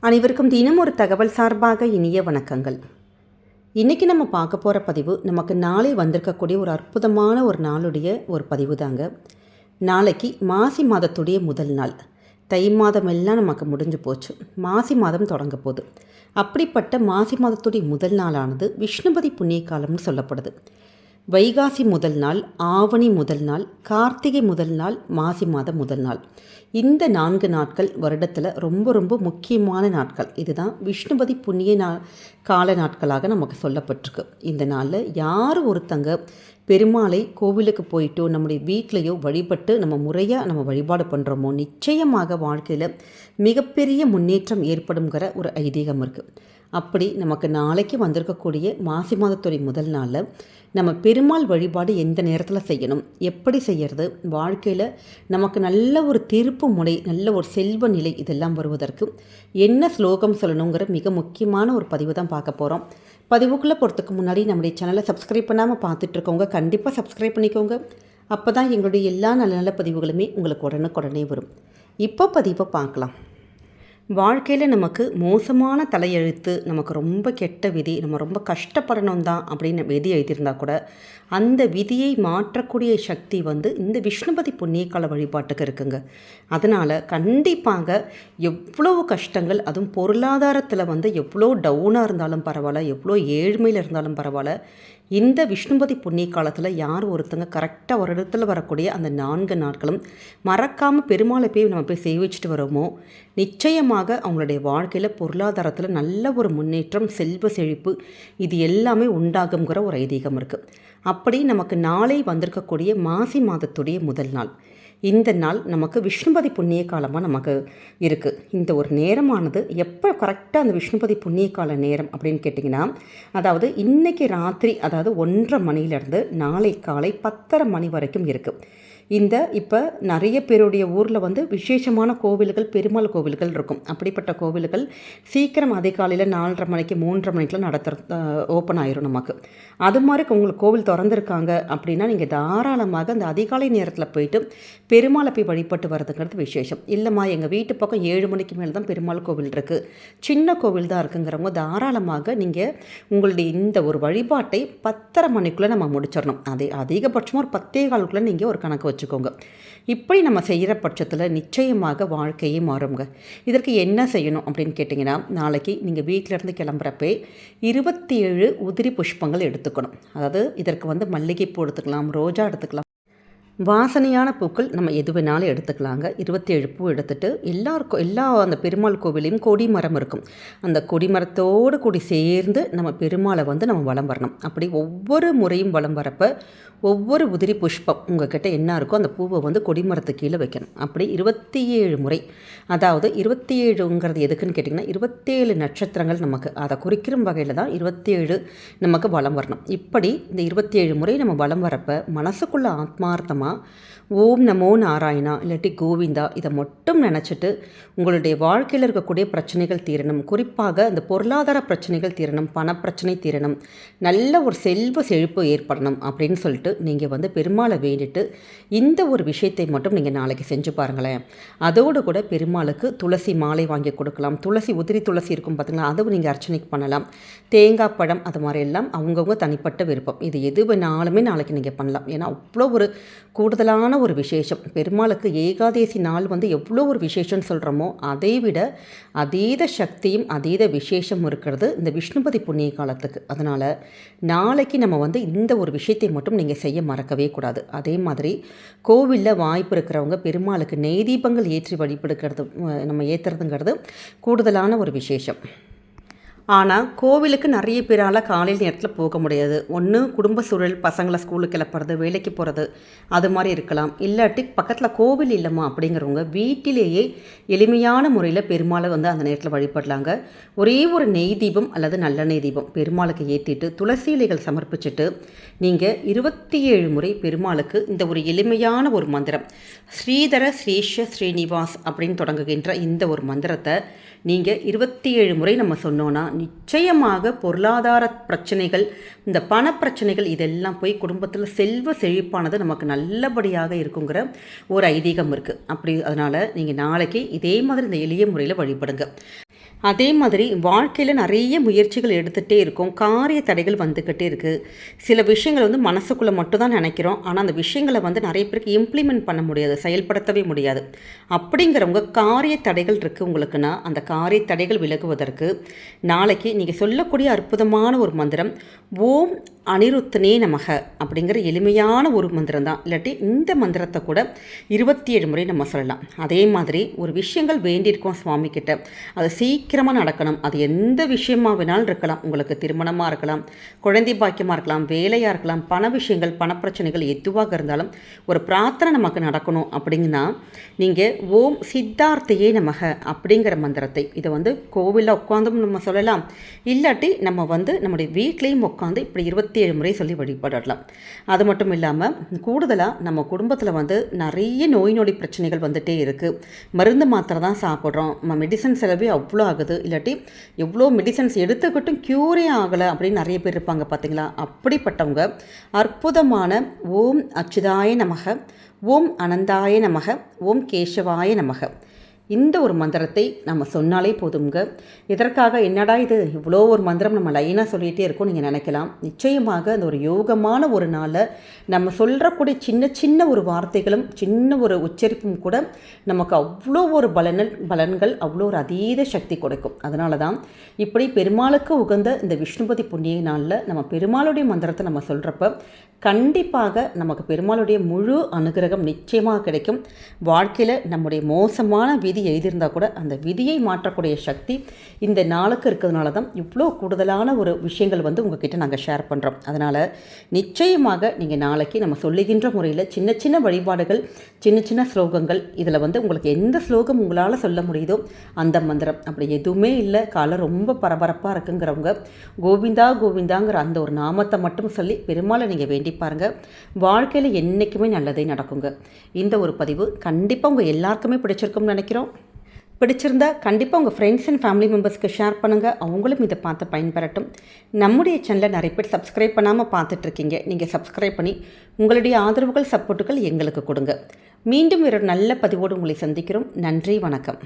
அனைவருக்கும் தினம் ஒரு தகவல் சார்பாக இனிய வணக்கங்கள். இன்றைக்கி நம்ம பார்க்க போகிற பதிவு நமக்கு நாளை வந்திருக்கக்கூடிய ஒரு அற்புதமான ஒரு நாளுடைய ஒரு பதிவு தாங்க. நாளைக்கு மாசி மாதத்துடைய முதல் நாள். தை மாதம் எல்லாம் நமக்கு முடிஞ்சு போச்சு, மாசி மாதம் தொடங்க போகுது. அப்படிப்பட்ட மாசி மாதத்துடைய முதல் நாளானது விஷ்ணுபதி புண்ணிய காலம்னு சொல்லப்படுது. வைகாசி முதல் நாள், ஆவணி முதல் நாள், கார்த்திகை முதல் நாள், மாசி மாதம் முதல் நாள். இந்த 4 நாட்கள் வருடத்தில் ரொம்ப ரொம்ப முக்கியமான நாட்கள். இதுதான் விஷ்ணுபதி புண்ணிய கால நாட்களாக நமக்கு சொல்லப்பட்டிருக்கு. இந்த நாளில் யார் ஒருத்தங்க பெருமாளை கோவிலுக்கு போயிட்டோ நம்முடைய வீட்டிலையோ வழிபட்டு நம்ம முறையாக நம்ம வழிபாடு பண்ணுறோமோ நிச்சயமாக வாழ்க்கையில் மிகப்பெரிய முன்னேற்றம் ஏற்படுங்கிற ஒரு ஐதீகம் இருக்குது. அப்படி நமக்கு நாளைக்கு வந்திருக்கக்கூடிய மாசி மாதத்துடைய முதல் நாளில் நம்ம பெருமாள் வழிபாடு எந்த நேரத்தில் செய்யணும், எப்படி செய்கிறது, வாழ்க்கையில் நமக்கு நல்ல ஒரு திருப்பு முனை, நல்ல ஒரு செல்வ நிலை இதெல்லாம் வருவதற்கு என்ன ஸ்லோகம் சொல்லணுங்கிற மிக முக்கியமான ஒரு பதிவு தான் பார்க்க போகிறோம். பதிவுக்குள்ளே போகிறதுக்கு முன்னாடி நம்முடைய சேனலை சப்ஸ்கிரைப் பண்ணாமல் பார்த்துட்ருக்கோங்க, கண்டிப்பாக சப்ஸ்கிரைப் பண்ணிக்கோங்க. அப்போ தான் எங்களுடைய எல்லா நல்ல நல்ல பதிவுகளுமே உங்களுக்கு உடனுக்குடனே வரும். இப்போ பதிவை பார்க்கலாம். வாழ்க்கையில் நமக்கு மோசமான தலையெழுத்து, நமக்கு ரொம்ப கெட்ட விதி, நம்ம ரொம்ப கஷ்டப்படணும் தான் அப்படின்னு விதி எழுதியிருந்தால் கூட அந்த விதியை மாற்றக்கூடிய சக்தி இந்த விஷ்ணுபதி புண்ணியகால வழிபாட்டுக்கு இருக்குங்க. அதனால் கண்டிப்பாக எவ்வளோ கஷ்டங்கள், அதுவும் பொருளாதாரத்தில் எவ்வளோ டவுனாக இருந்தாலும் பரவாயில்ல, எவ்வளோ ஏழ்மையில் இருந்தாலும் பரவாயில்ல, இந்த விஷ்ணுபதி புண்ணிய காலத்தில் யார் ஒருத்தங்க கரெக்டாக ஒரு இடத்துல வரக்கூடிய அந்த 4 நாட்களும் மறக்காமல் பெருமாளை போய் நம்ம போய் சேவிச்சுட்டு வரோமோ நிச்சயமாக அவங்களுடைய வாழ்க்கையில் பொருளாதாரத்தில் நல்ல ஒரு முன்னேற்றம், செல்வ செழிப்பு இது எல்லாமே உண்டாகுங்கிற ஒரு ஐதீகம் இருக்குது. அப்படி நமக்கு நாளை வந்திருக்கக்கூடிய மாசி மாதத்துடைய முதல் நாள். இந்த நாள் நமக்கு விஷ்ணுபதி புண்ணிய காலமாக நமக்கு இருக்குது. இந்த ஒரு நேரமானது எப்போ கரெக்டாக அந்த விஷ்ணுபதி புண்ணிய கால நேரம் அப்படின்னு கேட்டிங்கன்னா, அதாவது இன்றைக்கி ராத்திரி, அதாவது 1:30 மணிலேருந்து நாளை காலை 10:30 மணி வரைக்கும் இருக்குது. இப்போ நிறைய பேருடைய ஊரில் விசேஷமான கோவில்கள், பெருமாள் கோவில்கள் இருக்கும். அப்படிப்பட்ட கோவில்கள் சீக்கிரம் அதிகாலையில் 4:30 மணிக்கு 3:30 மணிக்கெலாம் ஓப்பன் ஆயிரும் நமக்கு. அது மாதிரி உங்களுக்கு கோவில் திறந்துருக்காங்க அப்படின்னா நீங்கள் தாராளமாக அந்த அதிகாலை நேரத்தில் போயிட்டு பெருமாளை போய் வழிபட்டு வரதுங்கிறது விசேஷம். இல்லைம்மா எங்கள் வீட்டு பக்கம் 7 மணிக்கு மேலே தான் பெருமாள் கோவில் இருக்குது, சின்ன கோவில் தான் இருக்குங்கிறவங்க தாராளமாக நீங்கள் உங்களுடைய இந்த ஒரு வழிபாட்டை 10:30 மணிக்குள்ளே நம்ம முடிச்சிடணும். அதே அதிகபட்சமாக ஒரு 10:15 நீங்கள் ஒரு கணக்கு வச்சுக்கோங்க. இப்படி நம்ம செய்கிற பட்சத்தில் நிச்சயமாக வாழ்க்கையே மாறுங்க. இதற்கு என்ன செய்யணும் அப்படின்னு கேட்டிங்கன்னா, நாளைக்கு நீங்கள் வீட்டிலேருந்து கிளம்புறப்பே 27 உதிரி புஷ்பங்கள் எடுத்துக்கணும். அதாவது இதற்கு மல்லிகைப்பூ எடுத்துக்கலாம், ரோஜா எடுத்துக்கலாம், வாசனையான பூக்கள் நம்ம எது வேணாலும் எடுத்துக்கலாங்க. 27 பூ எடுத்துகிட்டு எல்லா அந்த பெருமாள் கோவிலையும் கொடிமரம் இருக்கும். அந்த கொடிமரத்தோடு கூடி சேர்ந்து நம்ம பெருமாளை நம்ம வலம் வரணும். அப்படி ஒவ்வொரு முறையும் வலம் வரப்போ ஒவ்வொரு உதிரி புஷ்பம் உங்கள்கிட்ட என்ன இருக்கோ அந்த பூவை கொடிமரத்துக்கு கீழே வைக்கணும். அப்படி 27 முறை. அதாவது 27ங்கிறது எதுக்குன்னு கேட்டிங்கன்னா, 27 நட்சத்திரங்கள் நமக்கு அதை குறிக்கிற வகையில் தான் 27 நமக்கு வலம் வரணும். இப்படி இந்த 27 முறை நம்ம வலம் வரப்போ மனசுக்குள்ள ஆத்மார்த்தமாக ஓம் நமோ நாராயணா இல்லாட்டி கோவிந்தா இதை மட்டும் நினச்சிட்டு உங்களுடைய வாழ்க்கையில் இருக்கக்கூடிய பிரச்சனைகள் தீரணும், குறிப்பாக இந்த பொருளாதார பிரச்சனைகள் தீரணும், பணப்பிரச்சனை தீரணும், நல்ல ஒரு செல்வ செழிப்பு ஏற்படணும் அப்படின்னு சொல்லிட்டு நீங்கள் பெருமாளை வேண்டிட்டு இந்த ஒரு விஷயத்தை மட்டும் நீங்கள் நாளைக்கு செஞ்சு பாருங்களேன். அதோடு கூட பெருமாளுக்கு துளசி மாலை வாங்கி கொடுக்கலாம். துளசி உதிரி துளசி இருக்கும் பார்த்திங்களா, அதுவும் நீங்கள் அர்ச்சனைக்கு பண்ணலாம். தேங்காய் பழம் அது மாதிரி எல்லாம் அவங்கவுங்க தனிப்பட்ட விருப்பம். இது எது வேணாலுமே நாளைக்கு நீங்கள் பண்ணலாம். ஏன்னா அவ்வளோ ஒரு கூடுதலான ஒரு விசேஷம். பெருமாளுக்கு ஏகாதேசி நாள் எவ்வளோ ஒரு விசேஷம்னு சொல்கிறோமோ அதை விட அதீத சக்தியும் அதீத விசேஷம் இருக்கிறது இந்த விஷ்ணுபதி புண்ணிய காலத்துக்கு. அதனால் நாளைக்கு நம்ம இந்த ஒரு விஷயத்தை மட்டும் நீங்கள் செய்ய மறக்கவே கூடாது. அதே மாதிரி கோவிலில் வாய்ப்பு இருக்கிறவங்க பெருமாளுக்கு நெய் தீபங்கள் ஏற்றி வழிபடுக்கிறது, நம்ம ஏற்றுறதுங்கிறது கூடுதலான ஒரு விசேஷம். ஆனால் கோவிலுக்கு நிறைய பேரால் காலையில் நேரத்தில் போக முடியாது. ஒன்று குடும்ப சூழல், பசங்களை ஸ்கூலுக்கு கிளப்புறது, வேலைக்கு போகிறது, அது மாதிரி இருக்கலாம். இல்லாட்டி பக்கத்தில் கோவில் இல்லைம்மா அப்படிங்கிறவங்க வீட்டிலேயே எளிமையான முறையில் பெருமாளை அந்த நேரத்தில் வழிபடலாங்க. ஒரே ஒரு நெய் தீபம் அல்லது நல்லெண்ணெய் தீபம் பெருமாளுக்கு ஏற்றிட்டு துளசி இலைகள் சமர்ப்பிச்சுட்டு நீங்கள் 27 முறை பெருமாளுக்கு இந்த ஒரு எளிமையான ஒரு மந்திரம் ஸ்ரீதர ஸ்ரீஷ ஸ்ரீனிவாஸ் அப்படின்னு தொடங்குகின்ற இந்த ஒரு மந்திரத்தை நீங்கள் 27 முறை நம்ம சொன்னோன்னா நிச்சயமாக பொருளாதார பிரச்சனைகள், இந்த பணப்பிரச்சனைகள் இதெல்லாம் போய் குடும்பத்தில் செல்வ செழிப்பானது நமக்கு நல்லபடியாக இருக்குங்கிற ஒரு ஐதீகம் இருக்குது. அதனால் நீங்கள் நாளைக்கு இதே மாதிரி இந்த எளிய முறையில் வழிபடுங்க. அதே மாதிரி வாழ்க்கையில் நிறைய முயற்சிகள் எடுத்துகிட்டே இருக்கோம், காரிய தடைகள் வந்துக்கிட்டே இருக்குது. சில விஷயங்கள் வந்து மனசுக்குள்ளே மட்டும் தான் நினைக்கிறோம், ஆனால் அந்த விஷயங்களை வந்து நிறைய பேருக்கு இம்ப்ளிமெண்ட் பண்ண முடியாது, செயல்படுத்தவே முடியாது. அப்படிங்கிறவங்க காரிய தடைகள் இருக்குது உங்களுக்குன்னா, அந்த காரிய தடைகள் விலகுவதற்கு நாளைக்கு நீங்கள் சொல்லக்கூடிய அற்புதமான ஒரு மந்திரம் ஓம் அனிருத்தனே நமக அப்படிங்கிற எளிமையான ஒரு மந்திரம் தான். இல்லாட்டி இந்த மந்திரத்தை கூட 27 முறை நம்ம சொல்லலாம். அதே மாதிரி ஒரு விஷயங்கள் வேண்டியிருக்கோம் சுவாமி கிட்ட, அது சீக்கிரமாக நடக்கணும். அது எந்த விஷயமா வேணாலும் இருக்கலாம். உங்களுக்கு திருமணமாக இருக்கலாம், குழந்தை பாக்கியமாக இருக்கலாம், வேலையாக இருக்கலாம், பண விஷயங்கள், பணப்பிரச்சனைகள் எதுவாக இருந்தாலும் ஒரு பிரார்த்தனை நமக்கு நடக்கணும் அப்படிங்கன்னா நீங்கள் ஓம் சித்தார்த்தையே நமக அப்படிங்கிற மந்திரத்தை, இதை வந்து கோவிலில் உட்காந்தும் நம்ம சொல்லலாம், இல்லாட்டி நம்ம வந்து நம்முடைய வீட்லேயும் உட்காந்து இப்படி 27 முறை சொல்லி வழிபடலாம். அது மட்டும் இல்லாமல் கூடுதலாக நம்ம குடும்பத்தில் வந்து நிறைய நோய் நொடி பிரச்சனைகள் வந்துகிட்டே இருக்குது. மருந்து மாத்திரை தான் சாப்பிட்றோம், மெடிசன் செலவே அவ்வளோ ஆகுது, இல்லாட்டி எவ்வளோ மெடிசன்ஸ் எடுத்துக்கிட்டும் க்யூரே ஆகலை அப்படின்னு நிறைய பேர் இருப்பாங்க பார்த்தீங்களா. அப்படிப்பட்டவங்க அற்புதமான ஓம் அச்சுதாய நமக, ஓம் அனந்தாய நமக, ஓம் கேசவாய நமக இந்த ஒரு மந்திரத்தை நம்ம சொன்னாலே போதுங்க. இதற்காக என்னடா இது இவ்வளோ ஒரு மந்திரம் நம்ம லைனாக சொல்லிகிட்டே இருக்கோம் நீங்கள் நினைக்கலாம். நிச்சயமாக அந்த ஒரு யோகமான ஒரு நாளில் நம்ம சொல்கிறக்கூடிய சின்ன சின்ன ஒரு வார்த்தைகளும் சின்ன ஒரு உச்சரிப்பும் கூட நமக்கு அவ்வளோ ஒரு பலன்கள் அவ்வளோ ஒரு அதீத சக்தி கொடுக்கும். அதனால தான் இப்படி பெருமாளுக்கு உகந்த இந்த விஷ்ணுபதி புண்ணிய நாளில் நம்ம பெருமாளுடைய மந்திரத்தை நம்ம சொல்கிறப்ப கண்டிப்பாக நமக்கு பெருமாளுடைய முழு அனுகிரகம் நிச்சயமாக கிடைக்கும். வாழ்க்கையில் நம்முடைய மோசமான விதி எழுதியிருந்தால் கூட அந்த விதியை மாற்றக்கூடிய சக்தி இந்த நாளுக்கு இருக்கிறதுனால தான் இவ்வளோ கூடுதலான ஒரு விஷயங்கள் வந்து உங்ககிட்ட நாங்கள் ஷேர் பண்ணுறோம். அதனால் நிச்சயமாக நீங்கள் நாளைக்கு நம்ம சொல்லுகின்ற முறையில் சின்ன சின்ன வழிபாடுகள், சின்ன சின்ன ஸ்லோகங்கள், இதில் வந்து உங்களுக்கு எந்த ஸ்லோகம் உங்களால் சொல்ல முடியுதோ அந்த மந்திரம், அப்படி எதுவுமே இல்லை காலை ரொம்ப பரபரப்பாக இருக்குங்கிறவங்க கோவிந்தா கோவிந்தாங்கிற அந்த ஒரு நாமத்தை மட்டும் சொல்லி பெருமாளை நீங்கள் வேண்டி பாருங்கள். வாழ்க்கையில் என்றைக்குமே நல்லதே நடக்குங்க. இந்த ஒரு பதிவு கண்டிப்பாக உங்கள் எல்லாருக்குமே பிடிச்சிருக்கும்னு நினைக்கிறோம். பிடிச்சிருந்தா கண்டிப்பாக உங்கள் ஃப்ரெண்ட்ஸ் அண்ட் ஃபேமிலி மெம்பர்ஸ்க்கு ஷேர் பண்ணுங்கள், அவங்களும் இதை பார்த்து பயன்பெறட்டும். நம்முடைய சேனலை நிறைய பேர் சப்ஸ்கிரைப் பண்ணாமல் பார்த்துட்ருக்கீங்க, நீங்கள் சப்ஸ்கிரைப் பண்ணி உங்களுடைய ஆதரவுகள், சப்போர்ட்டுகள் எங்களுக்கு கொடுங்க. மீண்டும் வேறு நல்ல பதிவோடு உங்களை சந்திக்கிறோம். நன்றி, வணக்கம்.